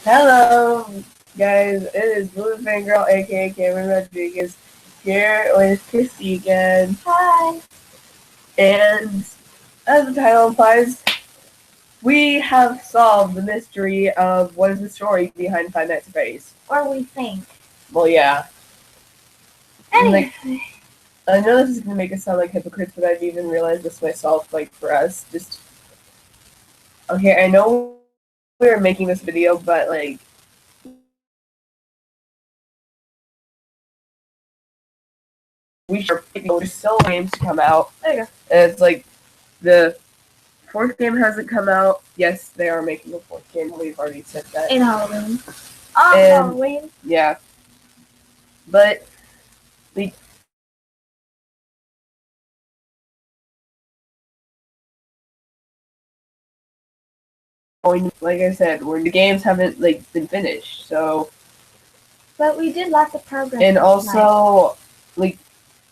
Hello, guys. It is Blue Fangirl, aka Cameron Rodriguez, here with Christy again. Hi. And as the title implies, we have solved the mystery of what is the story behind Five Nights at Freddy's. Or we think. Well, yeah. Anyway. I know this is gonna make us sound like hypocrites, but I've even realized this myself. Like for us, just okay. I know we were making this video, but like. There's still games to come out. There you go. And it's like the fourth game hasn't come out. Yes, they are making a fourth game. We've already said that. In Halloween. Halloween. Yeah. But like I said, where the games haven't been finished, so. But we did lots of progress. And also,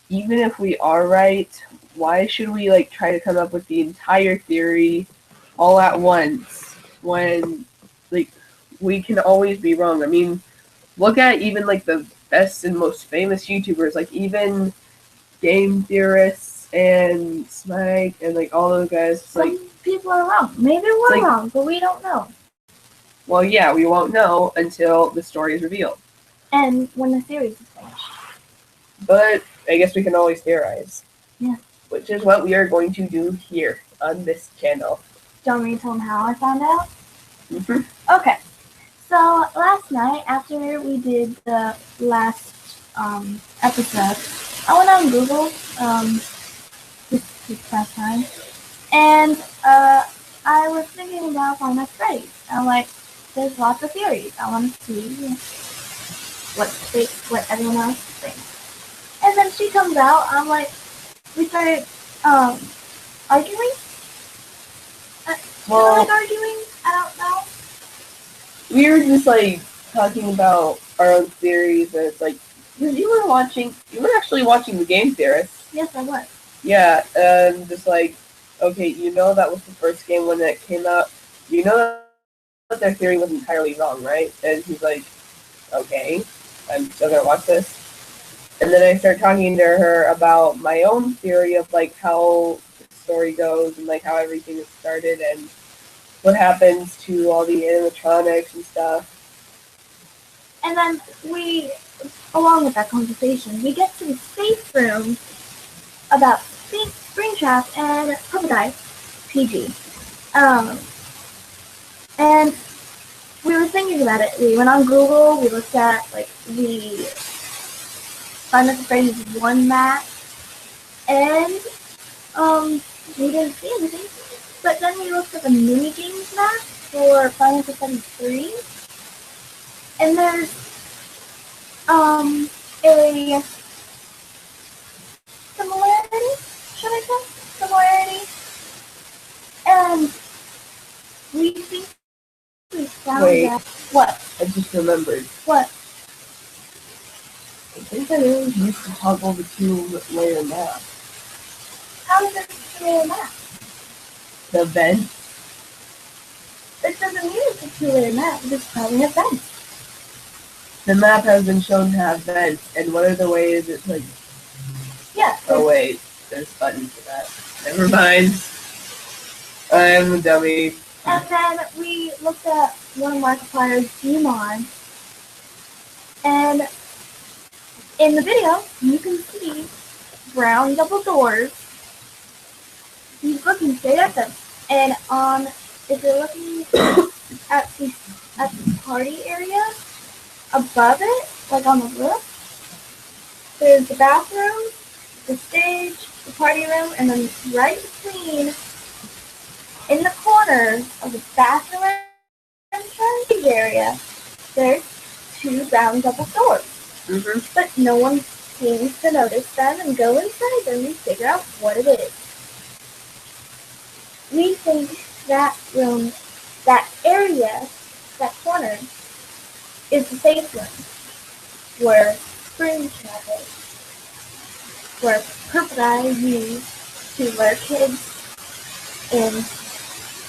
even if we are right, why should we try to come up with the entire theory all at once when we can always be wrong? I mean, look at even the best and most famous YouTubers, even game theorists and Smike and all those guys. Some people are wrong. Maybe we're wrong, but we don't know. Well, yeah, we won't know until the story is revealed. And when the series is finished. But I guess we can always theorize. Yeah. Which is what we are going to do here on this channel. Do you want me to tell them how I found out? Mm-hmm. Okay. So last night, after we did the last episode, I went on Google this past time, and I was thinking about Five Nights at Freddy's. I'm like, there's lots of theories. I want to see what everyone else thinks. And then she comes out. I'm like, we started arguing. Arguing? I don't know. We were just talking about our own theories, and it's you were actually watching the Game Theorists. Yes, I was. Yeah, and just okay, that was the first game when it came out. That their theory was entirely wrong, right? And he's like, okay, I'm still gonna watch this. And then I start talking to her about my own theory of how the story goes and how everything is started and what happens to all the animatronics and stuff. And then along with that conversation, we get to the safe room about SpringTrap and Crocodile PG. And we were thinking about it. We went on Google, we looked at the Five Nights at Freddy's 1 map, and we didn't see anything. But then we looked at the mini-games map for Five Nights at Freddy's 3, and there's a similarity, should I say? Similarity. And we think we found that. What? I just remembered. What? I think I always used to toggle the two-layer map. How is it a two-layer map? The vent? It doesn't mean it's a two-layer map. It's probably a vent. The map has been shown to have vents, and what are the ways it's Yeah. Oh wait, there's buttons for that. Never mind. I'm a dummy. And then we looked at one of Markiplier's Demon, and in the video, you can see brown double doors. He's looking straight at them. And if you're looking at the party area, above it, on the roof, there's the bathroom, the stage, the party room, and then right between, in the corner of the bathroom and stage area, there's two brown double doors. Mm-hmm. But no one seems to notice them and go inside them and figure out what it is. We think that room, that area, that corner, is the safe room where SpringTrap is, where Crocodile used to lure kids in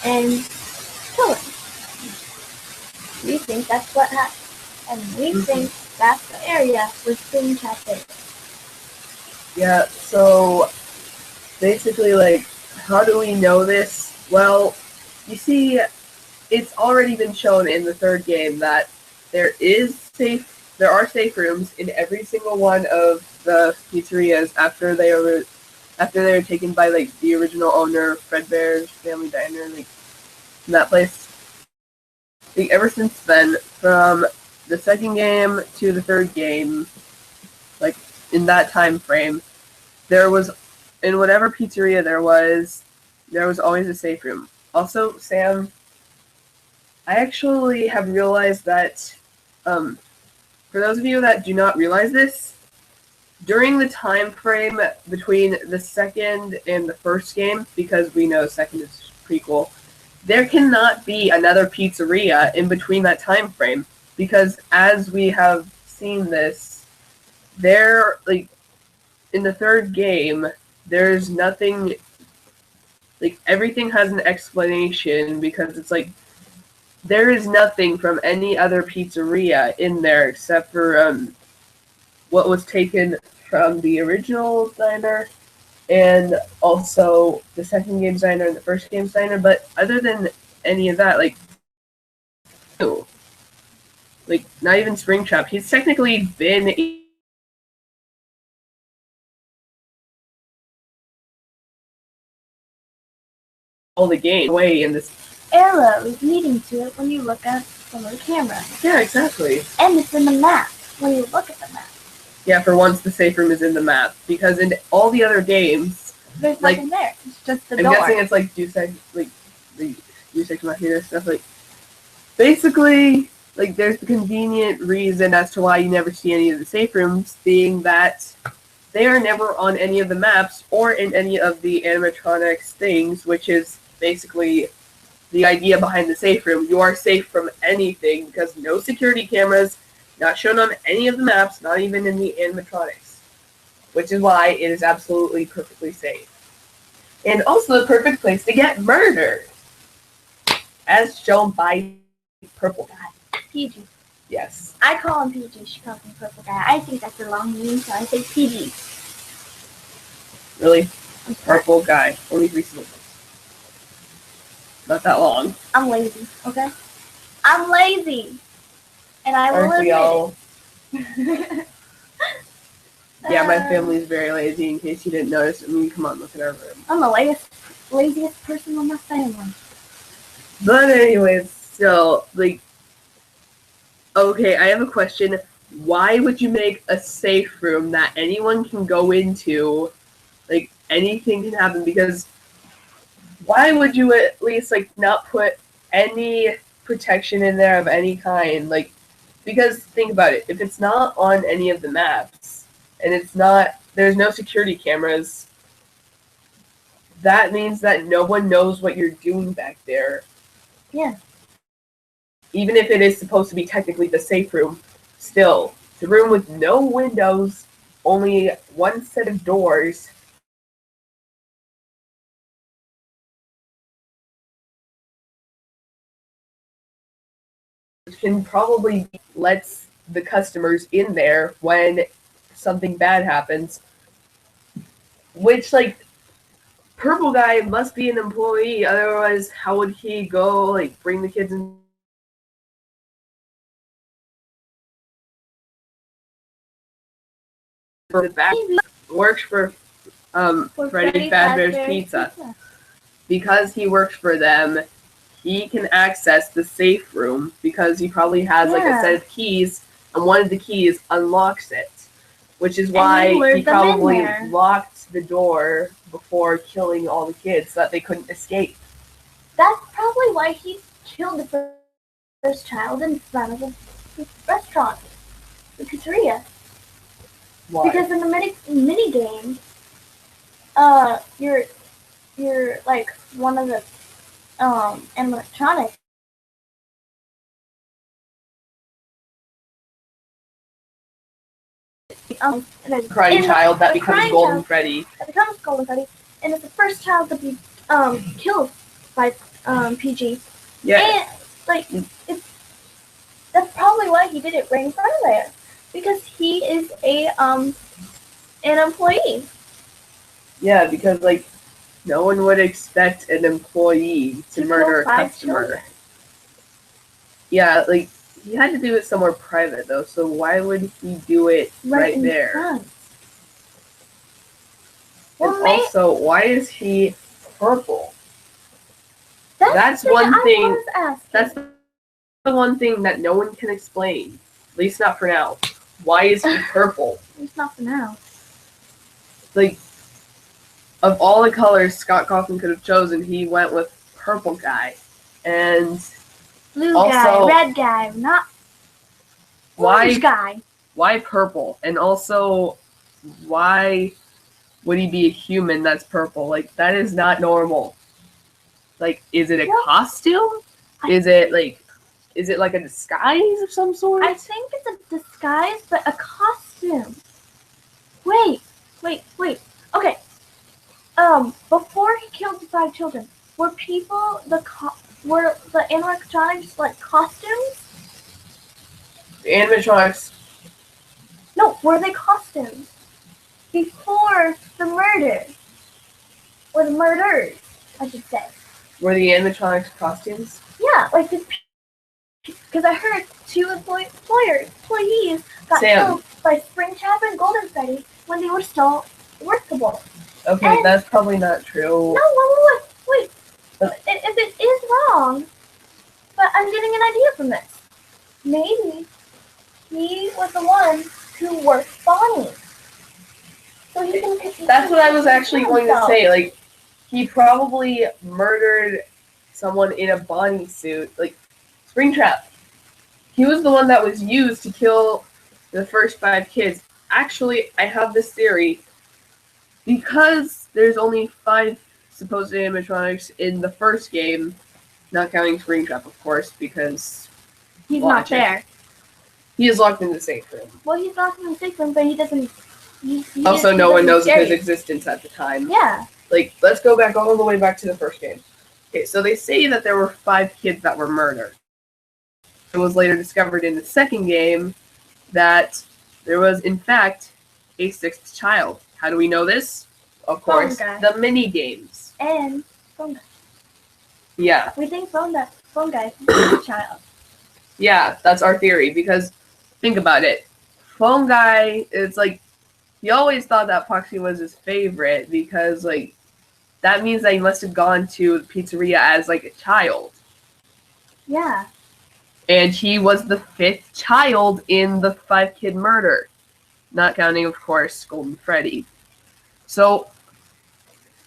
and kill them. We think that's what happened. And we think that's the area where SpringTrap is. Yeah, so basically, like, how do we know this? Well, you see, it's already been shown in the third game that there are safe rooms in every single one of the pizzerias after they were taken by like the original owner, Fredbear's Family Diner, like in that place. Like, ever since then, from the second game to the third game, like in that time frame, there was, in whatever pizzeria there was always a safe room. Also, Sam, I actually have realized that, for those of you that do not realize this, during the time frame between the second and the first game, because we know second is prequel, there cannot be another pizzeria in between that time frame, because as we have seen this, there, like, in the third game, there's nothing, like, everything has an explanation, because it's like, there is nothing from any other pizzeria in there except for what was taken from the original diner and also the second game's diner and the first game's diner. But other than any of that, like not even SpringTrap. He's technically been all the game away in this arrows leading to it when you look at some of the cameras. Yeah, exactly. And it's in the map when you look at the map. Yeah, for once the safe room is in the map, because in all the other games, there's nothing there. It's just the I'm door. guessing it's like the Dusek Machina stuff. Like, basically, like, there's the convenient reason as to why you never see any of the safe rooms, being that they are never on any of the maps or in any of the animatronics things, which is basically the idea behind the safe room. You are safe from anything because no security cameras, not shown on any of the maps, not even in the animatronics, which is why it is absolutely perfectly safe. And also the perfect place to get murdered, as shown by Purple Guy. PG. Yes. I call him PG, she calls him Purple Guy. I think that's a long name, so I say PG. Really? Purple Guy. Only 3 syllables. Not that long. I'm lazy, okay? I'm lazy. And I will Aren't we all? admit it. Yeah, my family's very lazy, in case you didn't notice. I mean, come on, look at our room. I'm the laziest person in my family. But anyways, so, like, okay, I have a question. Why would you make a safe room that anyone can go into? Like, anything can happen, because why would you at least, like, not put any protection in there of any kind? Like, because think about it, if it's not on any of the maps, and there's no security cameras, that means that no one knows what you're doing back there. Yeah. Even if it is supposed to be technically the safe room, still, it's a room with no windows, only one set of doors. Which can probably lets the customers in there when something bad happens. Which, like, Purple Guy must be an employee, otherwise how would he go, like, bring the kids in? For the back, works for Freddy Fazbear's Pizza. Because he works for them, he can access the safe room because he probably has like a set of keys, and one of the keys unlocks it, which is why he probably locked the door before killing all the kids so that they couldn't escape. That's probably why he killed the first child in front of the restaurant, the pizzeria. Why? Because in the mini game, you're like one of the animatronics. Crying child that becomes Golden Freddy. That becomes Golden Freddy, and it's the first child to be killed by PG. Yeah. And like he did it right in front of there. Because he is an employee. Yeah, because like no one would expect an employee to murder a customer. Children. Yeah, like he had to do it somewhere private though, so why would he do it right there? Front. And also, why is he purple? That's one thing. That's the one thing that no one can explain. At least not for now. Why is he purple? At least not for now. Like, of all the colors Scott Cawthon could have chosen, he went with purple guy. And blue also, guy, red guy, not orange guy. Why purple? And also, why would he be a human that's purple? Like, that is not normal. Like, is it a costume? Is it like a disguise of some sort? I think it's a disguise, but a costume. Wait. Okay. Before he killed the 5 children, were were the animatronics like costumes? The animatronics. No, were they costumes? Before the murder. Or the murders, I should say. Were the animatronics costumes? Yeah, like because I heard 2 employees got killed by SpringTrap and Golden Freddy when they were still workable. Okay, and that's probably not true. No, wait. If it is wrong, but I'm getting an idea from this. Maybe he was the one who worked Bonnie. So he can. That's what I was actually going to say. Like, he probably murdered someone in a Bonnie suit. Like, SpringTrap. He was the one that was used to kill the first 5 kids. Actually, I have this theory. Because there's only 5 supposed animatronics in the first game, not counting SpringTrap, of course, because he's not there. He is locked in the safe room. Well, he's locked in the safe room, but he doesn't. Also, no one knows of his existence at the time. Yeah. Like, let's go back all the way back to the first game. Okay, so they say that there were 5 kids that were murdered. It was later discovered in the second game that there was, in fact, a 6th child. How do we know this? Of course, the mini games. And Phone Guy. Yeah. We think Phone Guy is the child. Yeah, that's our theory, because think about it. Phone Guy, it's like, he always thought that Foxy was his favorite, because, like, that means that he must have gone to the pizzeria as, like, a child. Yeah. And he was the 5th child in the 5-kid murder. Not counting, of course, Golden Freddy. So,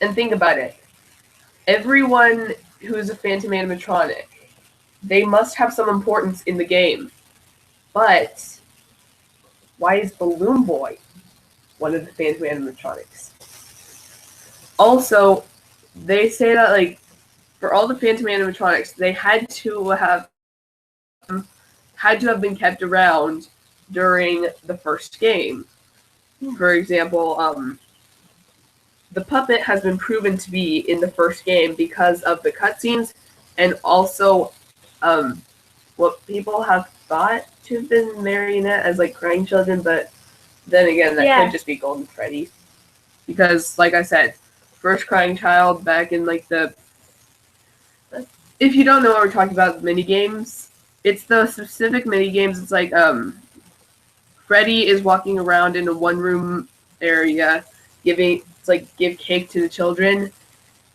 and think about it. Everyone who is a Phantom animatronic, they must have some importance in the game. But why is Balloon Boy one of the Phantom animatronics? Also, they say that, like, for all the Phantom animatronics, they had to have been kept around during the first game. For example, the puppet has been proven to be in the first game because of the cutscenes, and also what people have thought to have been Marionette as, like, crying children, but then again, that could just be Golden Freddy. Because, like I said, first crying child back in, like, the... If you don't know what we're talking about, minigames, it's the specific minigames. It's like, Freddy is walking around in a one-room area, give cake to the children,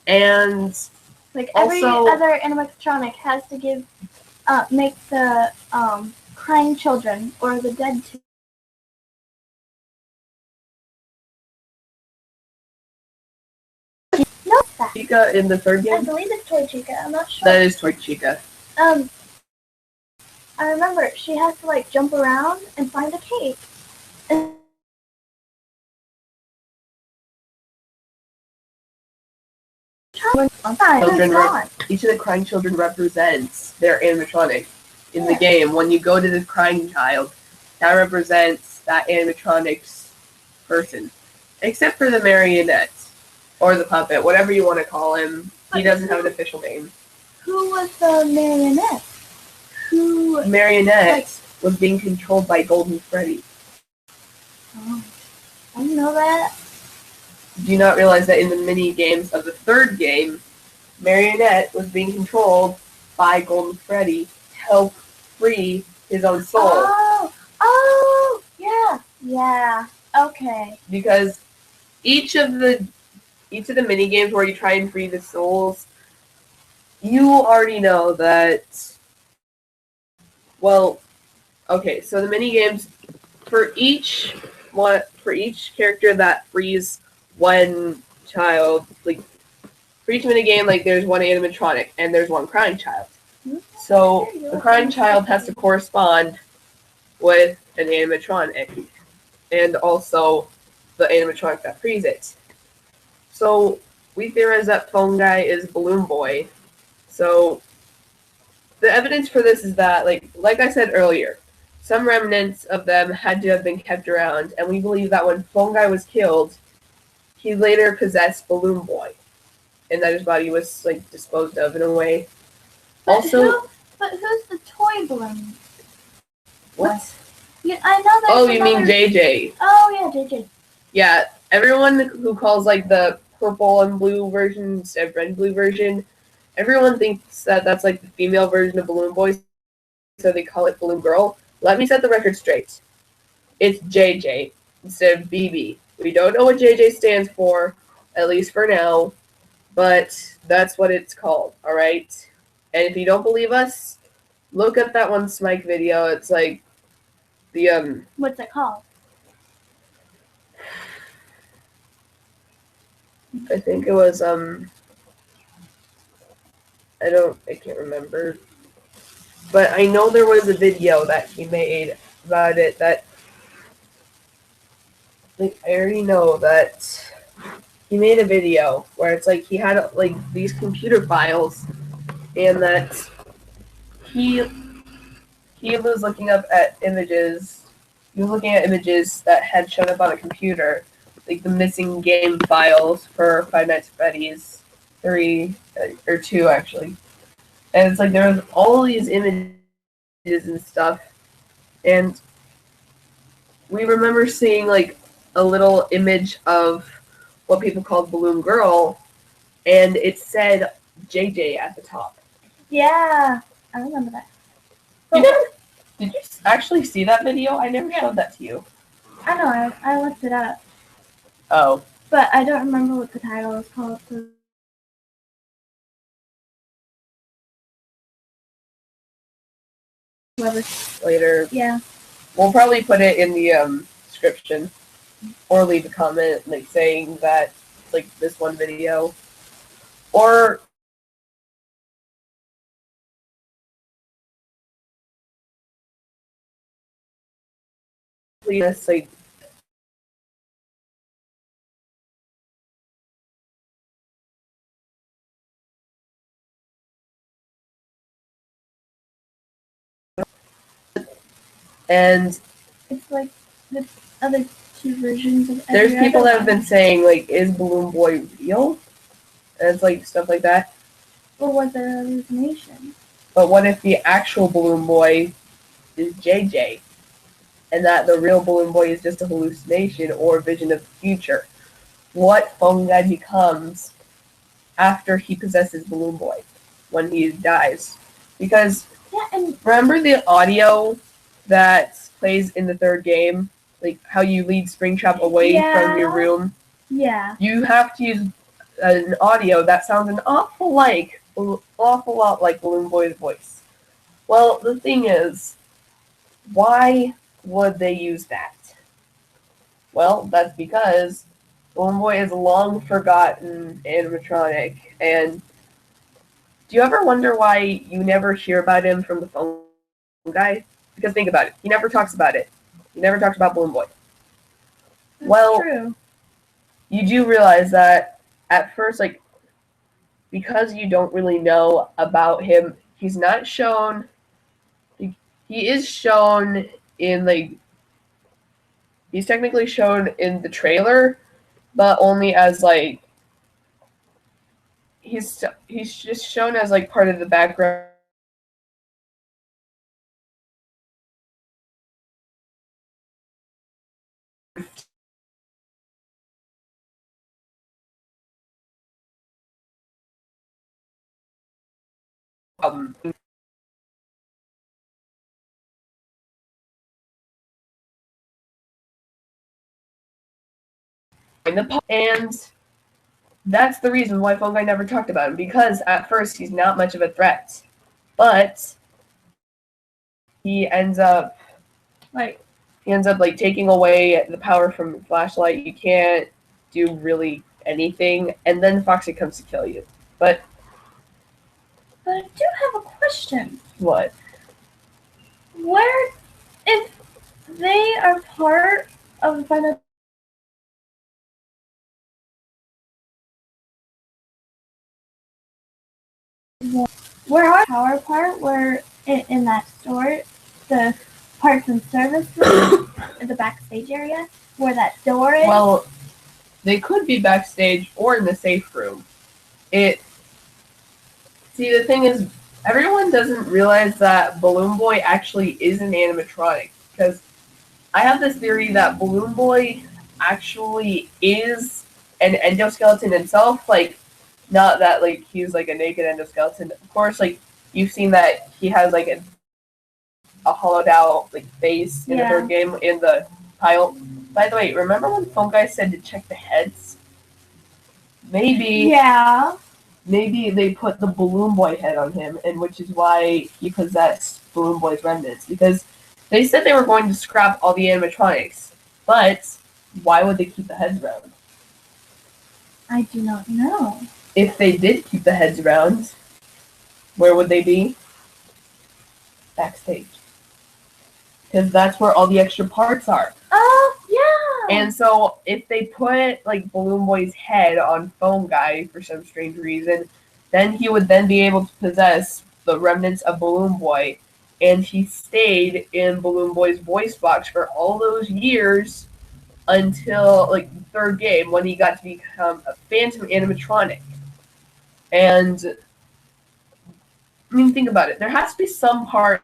and like every other animatronic has to give, make the crying children or the dead. No, Chica in the third game. I believe it's Toy Chica. I'm not sure. That is Toy Chica. I remember she has to, like, jump around and find a cake. And each of the crying children represents their animatronic in the game. When you go to the crying child, that represents that animatronic's person. Except for the marionette. Or the puppet, whatever you want to call him. He doesn't have an official name. Who was the marionette? Marionette. was being controlled by Golden Freddy. Oh, I didn't know that. Do you not realize that in the mini games of the third game, Marionette was being controlled by Golden Freddy to help free his own soul? Oh, yeah, okay. Because each of the mini games where you try and free the souls, you already know that. Well, okay, so the mini games for each character that frees one child, like for each mini game, like there's one animatronic and there's one crying child. So the crying child has to correspond with an animatronic, and also the animatronic that frees it. So we theorize that phone guy is Balloon Boy. So the evidence for this is that, like I said earlier, some remnants of them had to have been kept around, and we believe that when Phone Guy was killed, he later possessed Balloon Boy, and that his body was disposed of in a way. But who's the toy balloon? What? Yeah, I know that. Oh, you mean JJ? Oh yeah, JJ. Yeah, everyone who calls the purple and blue version instead of red and blue version, everyone thinks that that's the female version of Balloon Boy, so they call it Balloon Girl. Let me set the record straight. It's JJ instead of BB. We don't know what JJ stands for, at least for now, but that's what it's called, alright? And if you don't believe us, look up that one Smike video. It's the What's it called? I think it was I can't remember. But I know there was a video that he made about it that I already know that he made a video where it's he had these computer files, and that he was looking up at images. He was looking at images that had shown up on a computer, the missing game files for Five Nights at Freddy's 3 or 2 actually, and it's there was all these images and stuff, and we remember seeing a little image of what people called Balloon Girl, and it said JJ at the top. Yeah, I remember that. Did you actually see that video? I never showed that to you. I know, I looked it up. Oh. But I don't remember what the title was called. Later. Yeah. We'll probably put it in the description, or leave a comment saying that this one video, or please and it's the other two versions of there's people that have been saying is Balloon Boy real? And it's stuff like that. Or was there a hallucination? But what if the actual Balloon Boy is JJ, and that the real Balloon Boy is just a hallucination or a vision of the future? What Phone Guy becomes after he possesses Balloon Boy when he dies? Because and remember the audio that plays in the third game, how you lead SpringTrap away from your room? Yeah. You have to use an audio that sounds an awful lot like Balloon Boy's voice. Well, the thing is, why would they use that? Well, that's because Balloon Boy is a long forgotten animatronic, and do you ever wonder why you never hear about him from the Phone Guy? Because think about it, he never talks about it. He never talks about Balloon Boy. That's true. You do realize that at first, because you don't really know about him, he's not shown. He is shown in he's technically shown in the trailer, but only as he's just shown as part of the background um and that's the reason why Phone Guy never talked about him, because at first he's not much of a threat, but he ends up like taking away the power from the flashlight. You can't do really anything, and then Foxy comes to kill you. But I do have a question. what? Where, if they are part of the final, where are power part? Where in that store, the parts and service room, in the backstage area, where that door is? Well, they could be backstage or in the safe room. See, the thing is, everyone doesn't realize that Balloon Boy actually is an animatronic, because I have this theory that Balloon Boy actually is an endoskeleton himself, like, not that, like, he's, like, a naked endoskeleton. Of course, like, you've seen that he has, like, a hollowed out, like, face in the third game in the tile. By the way, remember when Phone Guy said to check the heads? Maybe they put the Balloon Boy head on him, and which is why he possessed Balloon Boy's remnants, because they said they were going to scrap all the animatronics, but why would they keep the heads around? I do not know. If they did keep the heads around, where would they be? Backstage. Because that's where all the extra parts are. Oh, yeah! And so if they put, like, Balloon Boy's head on Phone Guy for some strange reason, then he would then be able to possess the remnants of Balloon Boy, and he stayed in Balloon Boy's voice box for all those years until, like, the third game, when he got to become a phantom animatronic. And, I mean, think about it. There has to be some parts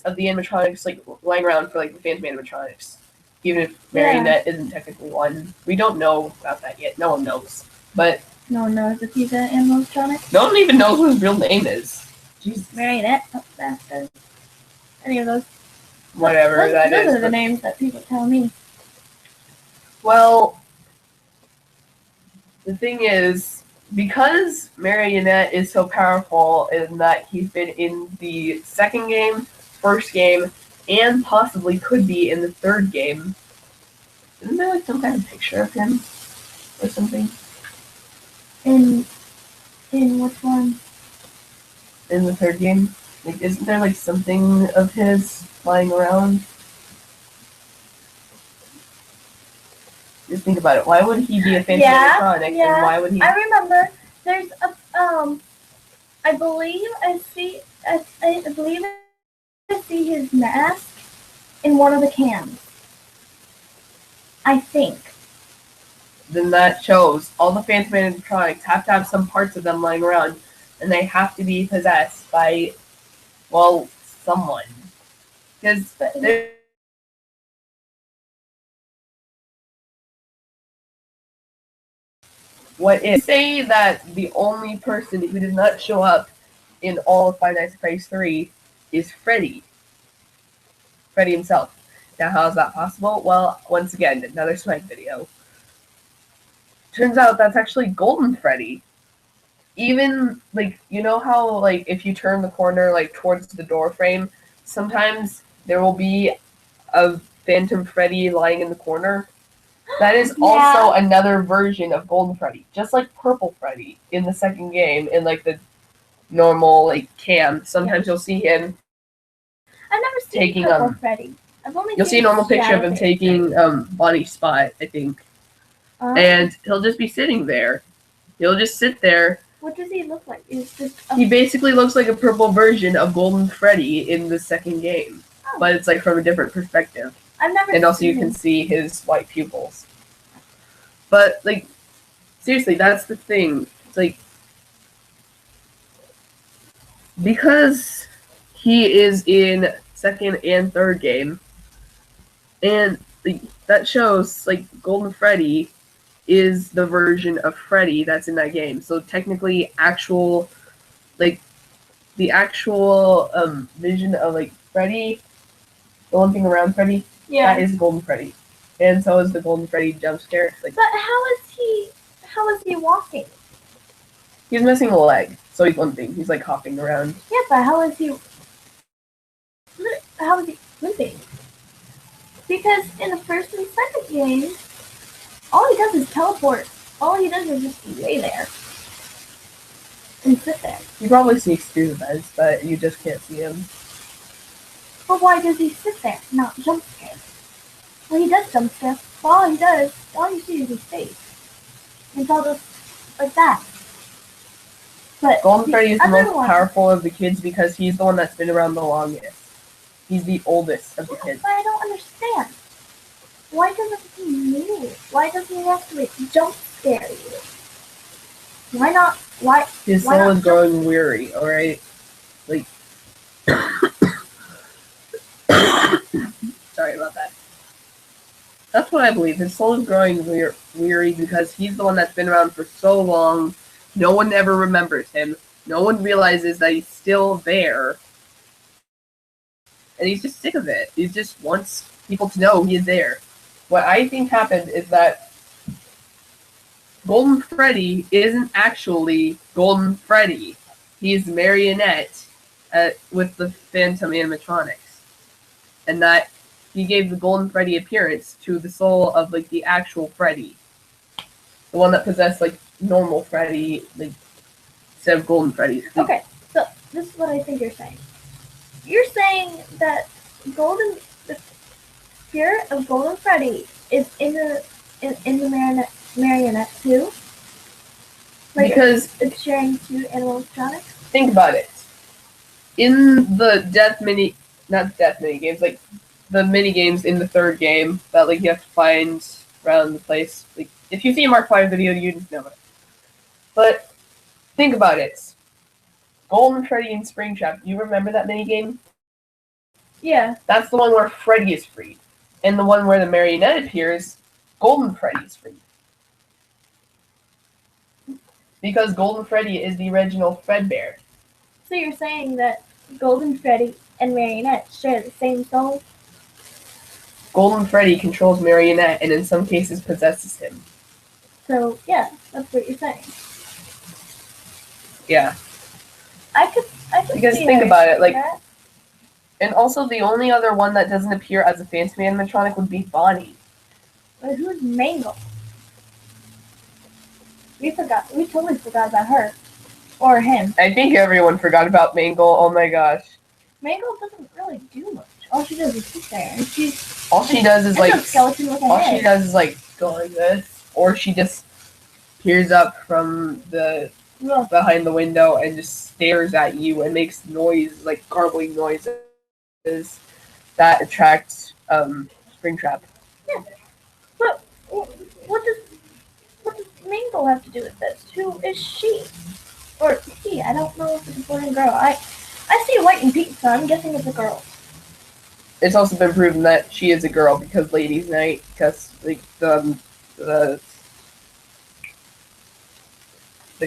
of the animatronics, like, lying around for, like, the phantom animatronics. Even if Marionette isn't technically one. We don't know about that yet. No one knows. But no one knows if he's an animatronic. No one even knows what his real name is. Jesus. Marionette, bastard. Any of those. Whatever that is. Those are the names that people tell me. Well, the thing is, because Marionette is so powerful in that he's been in the second game, first game, and possibly could be in the third game. Isn't there, like, some kind of picture of him? Or something? In which one? In the third game? Like, isn't there, like, something of his flying around? Just think about it. Why would he be a phantom animatronic? Yeah. And why would he... I remember there's a, I believe I see his mask in one of the cams. I think. Then that shows all the phantom animatronics have to have some parts of them lying around, and they have to be possessed by, well, someone. Because what is say that the only person who did not show up in all of Five Nights at Freddy's 3 is Freddy. Freddy himself. Now, how is that possible? Well, once again, another Swank video. Turns out that's actually Golden Freddy. Even, like, you know how, like, if you turn the corner, like, towards the door frame, sometimes there will be a Phantom Freddy lying in the corner? That is also another version of Golden Freddy. Just like Purple Freddy in the second game, in, like, the normal, like, cam. Sometimes you'll see him I've never seen taking, Purple Freddy. You'll see a normal picture of him taking Bonnie's spot, I think. And he'll just be sitting there. He'll just sit there. What does he look like? He basically looks like a purple version of Golden Freddy in the second game. Oh. But it's, like, from a different perspective. I've never and also you can see his white pupils. But, like, seriously, that's the thing. It's like, because he is in second and third game, and that shows, like, Golden Freddy is the version of Freddy that's in that game. So technically, actual, like, the actual vision of like Freddy, the one thing around Freddy, that is Golden Freddy. And so is the Golden Freddy jump scare. Like, but how is he walking? He's missing a leg, so he's limping. He's like hopping around. Yeah, but how is he limping? Because in the first and second game, all he does is teleport. All he does is just lay there and sit there. He probably sneaks through the beds, but you just can't see him. But why does he sit there, not jump scare? Well, he does jump scare. But all you see is his face. It's all just like that. But Golden Freddy is the most powerful of the kids because he's the one that's been around the longest. He's the oldest of the kids. But I don't understand. Why doesn't he move? Why doesn't he have to jump scare you? Why not? Why? His soul is growing weary, alright? Like, sorry about that. That's what I believe. His soul is growing weary because he's the one that's been around for so long. No one ever remembers him. No one realizes that he's still there. And he's just sick of it. He just wants people to know he is there. What I think happened is that Golden Freddy isn't actually Golden Freddy. He's Marionette with the Phantom animatronics. And that he gave the Golden Freddy appearance to the soul of like the actual Freddy. The one that possessed like normal Freddy, like instead of Golden Freddy. Okay, so this is what I think you're saying. You're saying that the spirit of Golden Freddy is in the marionette too? Like because it's sharing two animatronics? Think about it. In the not death mini games, like the mini games in the third game that like you have to find around the place. Like if you see a Mark 5 video, you just know it. But think about it. Golden Freddy and SpringTrap. Do you remember that mini game? Yeah. That's the one where Freddy is freed. And the one where the marionette appears, Golden Freddy is freed. Because Golden Freddy is the original Fredbear. So you're saying that Golden Freddy and Marionette share the same soul? Golden Freddy controls Marionette and in some cases possesses him. So, yeah, that's what you're saying. Yeah. I could because think about it, like, that. And also the only other one that doesn't appear as a Phantom animatronic would be Bonnie. But who's Mangle? We totally forgot about her. Or him. I think everyone forgot about Mangle, oh my gosh. Mangle doesn't really do much. All she does is sit there and all she does is like skeleton with a all head. she does is like go like this. Or she just peers up from the behind the window and just stares at you and makes noise, like garbling noises that attract SpringTrap. Yeah. But what does Mangle have to do with this? Who is she? Or he? I don't know if it's a boy and girl. I see white and pink, so I'm guessing it's a girl. It's also been proven that she is a girl because Ladies' Night, because like the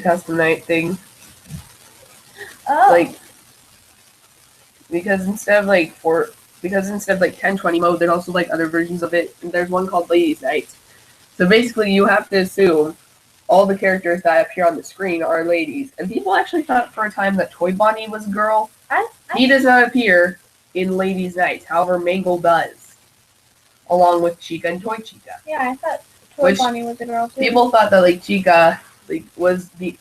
custom night thing. Oh. Like because instead of like 1020 mode, there's also like other versions of it. And there's one called Ladies' Night. So basically, you have to assume all the characters that appear on the screen are ladies. And people actually thought for a time that Toy Bonnie was a girl. He does not appear in Ladies' Night. However, Mangle does, along with Chica and Toy Chica. Yeah, I thought Toy Bonnie was a girl too. People thought that like Chica was the.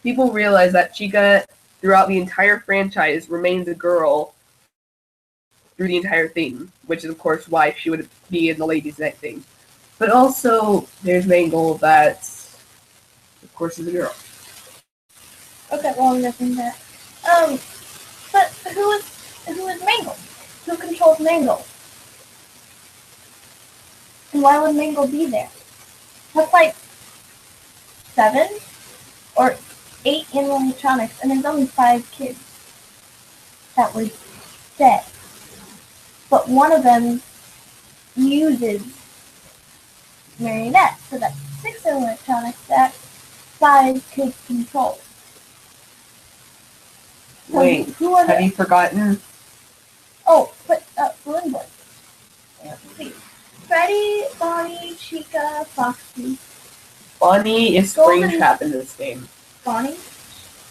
People realized that Chica throughout the entire franchise remains a girl through the entire thing, which is of course why she would be in the Ladies' Night thing. But also, there's Mangle that, of course, is a girl. Okay, well, I'm guessing that. But who is Mangle? Who controls Mangle? And why would Mangle be there? That's like 7 or 8 animatronics, and there's only 5 kids that were dead. But one of them uses Marionette, so that's 6 animatronics that 5 kids control. Wait, who are have they? you forgotten? Oh, but Balloon Boy. Let's see. Freddy, Bonnie, Chica, Foxy. Bonnie is Golden- SpringTrap in this game. Bonnie?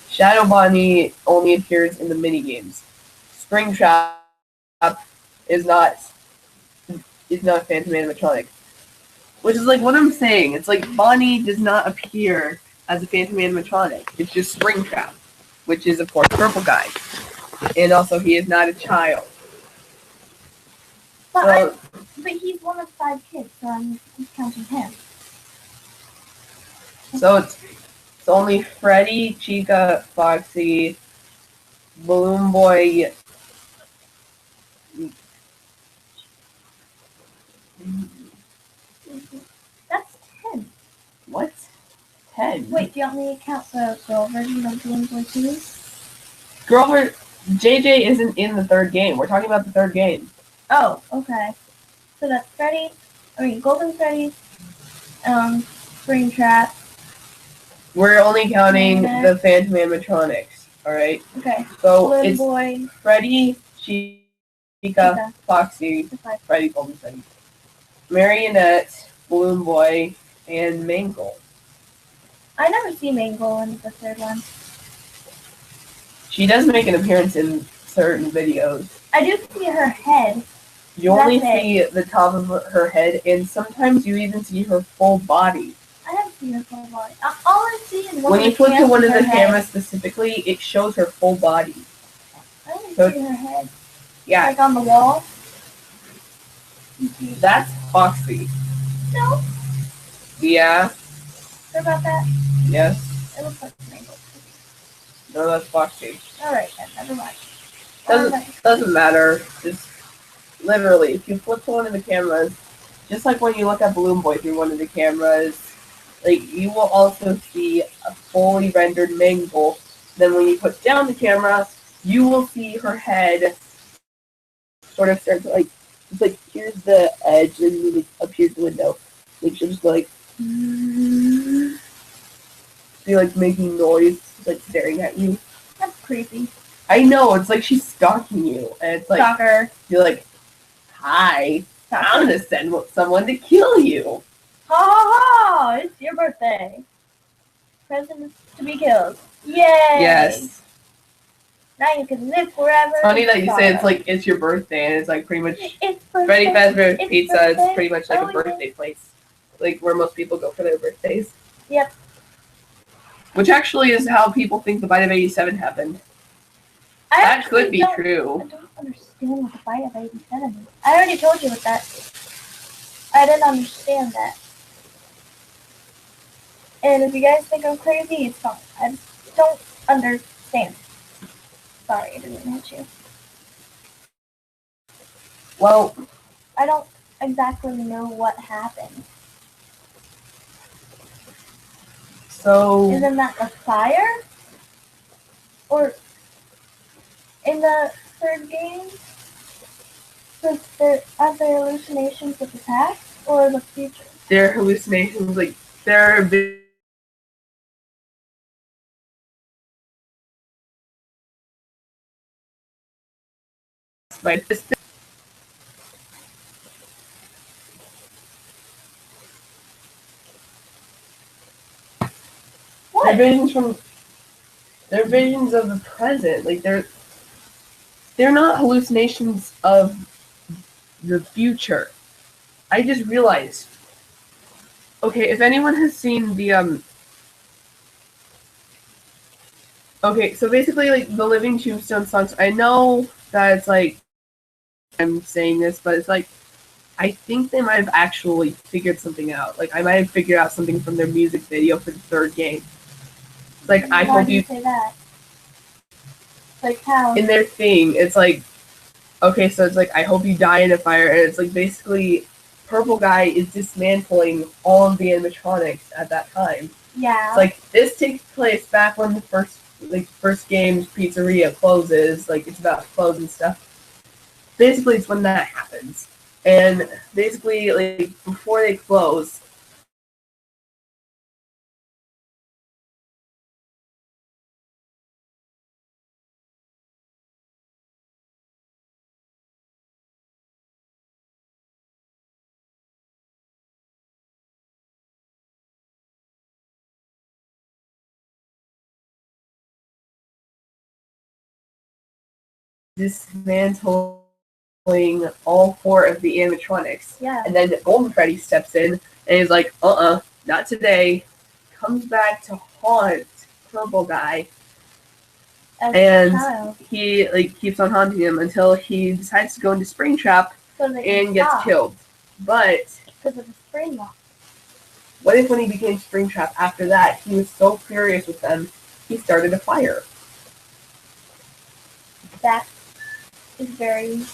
Shadow Bonnie only appears in the minigames. SpringTrap is not Phantom animatronic. Which is like what I'm saying. It's like Bonnie does not appear as a Phantom animatronic. It's just SpringTrap, which is of course Purple Guy. And also he is not a child. But, but he's one of 5 kids, so I'm counting him. So it's only Freddy, Chica, Foxy, Balloon Boy. That's 10. What? 10? Wait, do you want me to count the girl version of Balloon Boy too? Girlfriend, JJ isn't in the third game. We're talking about the third game. Oh, okay. So that's Golden Freddy, SpringTrap. We're only counting the Phantom animatronics, alright? Okay. So Balloon it's Boy, Freddy, Chica, Foxy, Freddy, Golden Freddy, Marionette, Balloon Boy, and Mangle. I never see Mangle in the third one. She does make an appearance in certain videos. I do see her head. You only see the top of her head, and sometimes you even see her full body. I haven't seen her full body. All I see is when you flip to one of the cameras specifically, it shows her full body. I only see her head. Yeah. Like on the wall. That's Foxy. No. Yeah. Sure about that? Yes. It looks like Mangle. No, that's Foxy. Alright then, never mind. Doesn't matter. Just literally, if you flip to one of the cameras, just like when you look at Balloon Boy through one of the cameras, like you will also see a fully rendered Mangle. Then when you put down the camera, you will see her head sort of start to like, it's like here's the edge and like up here's the window. Like she'll just go like be like making noise, like staring at you. That's creepy. I know, it's like she's stalking you, and it's like Stalker. You're like, hi, I'm gonna send someone to kill you. Ha ha ha! It's your birthday. Presents to be killed. Yay! Yes. Now you can live forever. It's funny that you say it's like it's your birthday, and it's like pretty much it's Freddy Fazbear's Pizza. Birthday. It's pretty much like a birthday place, like where most people go for their birthdays. Yep. Which actually is how people think the Bite of 87 happened. That could be true. I don't understand what the Bite of 87 is. I already told you what that is. I didn't understand that. And if you guys think I'm crazy, it's fine. I just don't understand. Sorry, I didn't hit you. Well, I don't exactly know what happened. So isn't that the fire? Or in the third game? Are there hallucinations with the past or the future? They're hallucinations, like they're by what? They're visions of the present. Like they're not hallucinations of the future. I just realized. Okay, if anyone has seen the okay, so basically like the Living Tombstone songs, I know that it's like I'm saying this, but it's like I think they might have actually figured something out. Like I might have figured out something from their music video for the third game. It's like I hope you say that. Like how? In their thing, it's like okay, so it's like I hope you die in a fire, and it's like basically Purple Guy is dismantling all of the animatronics at that time. Yeah. It's like this takes place back when the first game's pizzeria closes, like it's about to close and stuff. Basically it's when that happens. And basically like before they close, dismantling all 4 of the animatronics. Yeah. And then Golden Freddy steps in and is like, not today. Comes back to haunt Purple Guy. And he keeps on haunting him until he decides to go into SpringTrap and gets killed. But because of the spring lock. What if when he became SpringTrap after that, he was so furious with them, he started a fire? That is very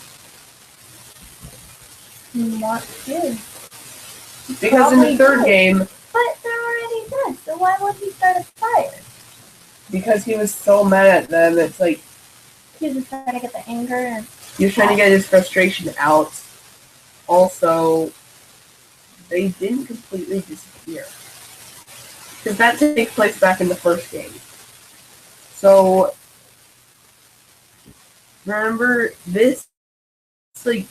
not good. Because in the third game... But they're already dead, so why would he start a fire? Because he was so mad at them, it's like... He was just trying to get the anger and... He was trying to get his frustration out. Also, they didn't completely disappear. Because that takes place back in the first game. So, remember, this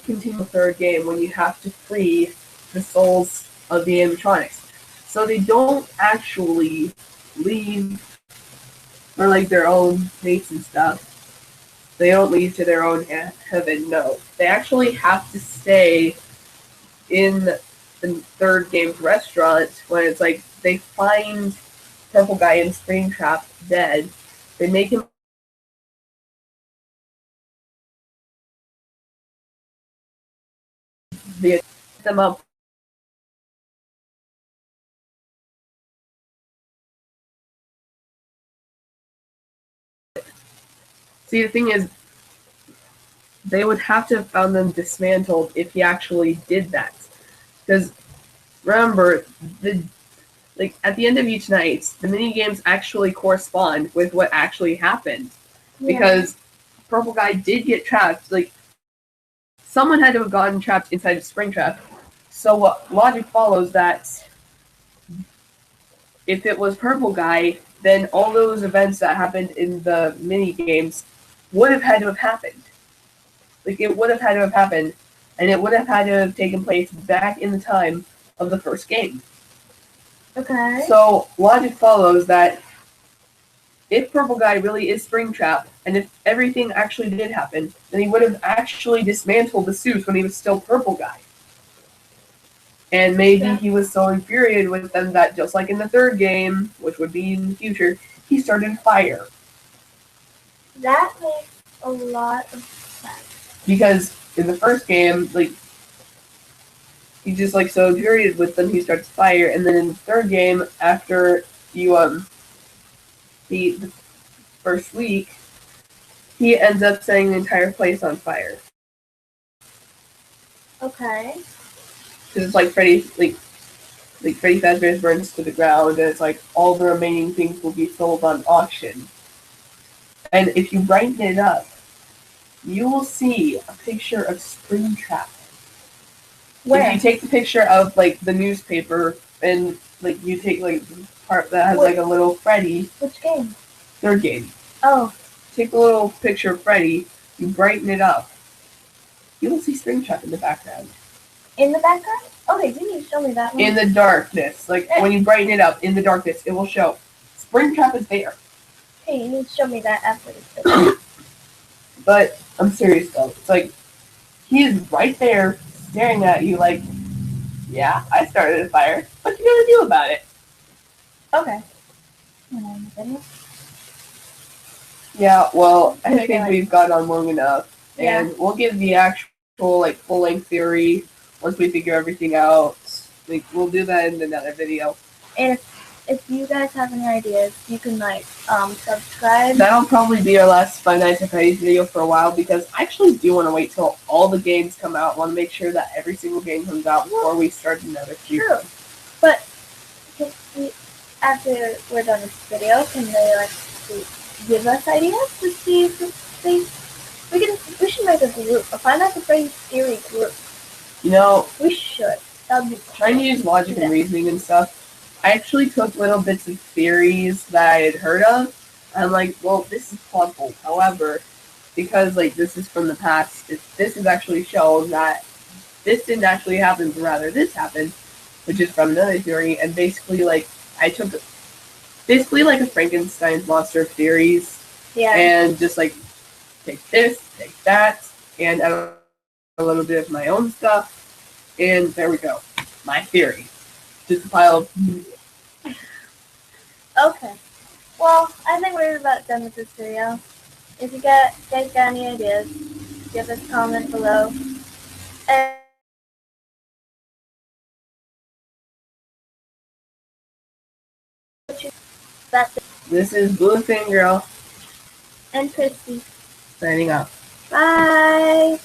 continue the third game when you have to free the souls of the animatronics. So they don't actually leave for their own mates and stuff. They don't leave to their own heaven, no. They actually have to stay in the third game's restaurant when it's they find Purple Guy in SpringTrap dead. They make him them up. See, the thing is, they would have to have found them dismantled if he actually did that. Because, remember, at the end of each night, the mini games actually correspond with what actually happened. Yeah. Because Purple Guy did get trapped. Someone had to have gotten trapped inside of SpringTrap. So logic follows that if it was Purple Guy, then all those events that happened in the mini games would have had to have happened. It would have had to have happened, and it would have had to have taken place back in the time of the first game. Okay. So logic follows that if Purple Guy really is SpringTrap, and if everything actually did happen, then he would have actually dismantled the suits when he was still Purple Guy. And maybe he was so infuriated with them that, just like in the third game, which would be in the future, he started a fire. That makes a lot of sense. Because in the first game, he's just so infuriated with them, he starts a fire, and then in the third game, after you beat the first week, he ends up setting the entire place on fire. Okay. Because it's Freddy, Freddy Fazbear's burns to the ground, and it's all the remaining things will be sold on auction. And if you brighten it up, you will see a picture of SpringTrap. Where? If you take the picture of the newspaper and you take the part that has a little Freddy. Which game? Third game. Oh. Take a little picture of Freddy, you brighten it up. You will see SpringTrap in the background. In the background? Okay, you need to show me that one. In the darkness. When you brighten it up, in the darkness, it will show. SpringTrap is there. Hey, you need to show me that after this. But I'm serious though. It's he is right there staring at you yeah, I started a fire. What you gonna do about it? Okay. Yeah, well, I think we've gone on long enough. Yeah. And we'll give the actual full-length theory once we figure everything out. We'll do that in another video. And if you guys have any ideas, you can subscribe. That'll probably be our last Five Nights at Freddy's video for a while, because I actually do want to wait till all the games come out. I want to make sure that every single game comes out before we start another season. True. But after we're done with this video, can they give us ideas to see if we should make a group, a Five Nights at Freddy's theory group. We should. That would be cool. Trying to use logic and reasoning and stuff. I actually took little bits of theories that I had heard of. I'm well, this is plausible. However, because this is from the past, this is actually shown that this didn't actually happen, but rather this happened, which is from another theory. And basically, I took a Frankenstein's monster of theories, and just take this, take that, and add a little bit of my own stuff, and there we go. My theory. Just a pile of media. Okay. Well, I think we're about done with this video. If you guys got any ideas, give us a comment below. And that's it. This is Blue Thing Girl And Christy. signing off. Bye.